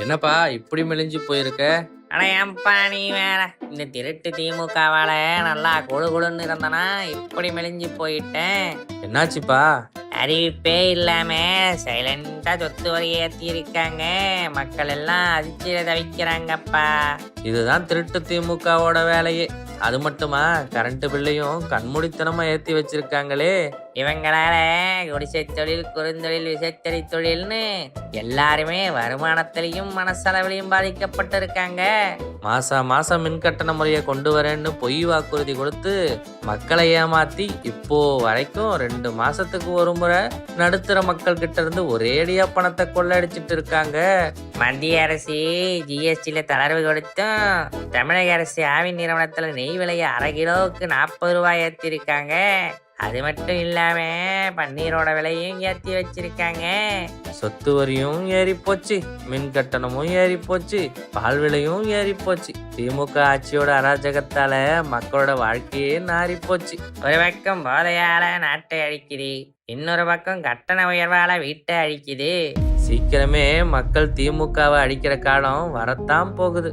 என்னப்பா இப்படி மெலிஞ்சு போயிருக்க? அட ஏன்பா நீ வேற, இந்த திருட்டு திமுகவால நல்லா கொழு கொழுன்னு இருந்தனா இப்படி மெலிஞ்சு போயிட்டேன். என்னாச்சுப்பா? அறிவிப்பே இல்லாம சைலண்டா சொத்து வரி ஏத்தி இருக்காங்க. மக்கள் எல்லாம் அதிர்ச்சியில தவிக்கிறாங்கப்பா. இதுதான் திருட்டு திமுகவோட வேலையே. அது மட்டுமா, கரண்ட் பில்லையும் கண்மூடித்தனமா ஏத்தி வச்சிருக்காங்களே. இவங்களால குடிசை தொழில், குறுந்தொழில், விசைத்தறி தொழில்னு எல்லாருமே வருமானத்திலையும் மனசளவிலையும் பாதிக்கப்பட்டிருக்காங்க. மாசம் மின் கட்டண முறையை கொண்டு வரேன்னு பொய் வாக்குறுதி கொடுத்து மக்களை ஏமாத்தி இப்போ வரைக்கும் 2 மாசத்துக்கு ஒரு முறை நடுத்தர மக்கள் கிட்ட இருந்து ஒரேடியா பணத்தை கொள்ளடிச்சிட்டு இருக்காங்க. மத்திய அரசு ஜிஎஸ்டியில தளர்வு கொடுத்தும் தமிழக அரசு ஆவின் நிறுவனத்துல நெய் விலையை அரை கிலோவுக்கு 40 ரூபாய் ஏற்றிருக்காங்க. அது மட்டும் இல்லாம பன்னீரோட விலையும் ஏற்றி வச்சிருக்காங்க. சொத்து வரியும் ஏறி போச்சு, மின் கட்டணமும் ஏறி போச்சு, பால் விலையும் ஏறி போச்சு. திமுக ஆட்சியோட அராஜகத்தால மக்களோட வாழ்க்கையே நாரி போச்சு. ஒரு பக்கம் போதையால நாட்டை அழிக்குது, இன்னொரு பக்கம் கட்டண உயர்வால வீட்டை அழிக்குது. சீக்கிரமே மக்கள் திமுகவை அடிக்கிற காலம் வரத்தான் போகுது.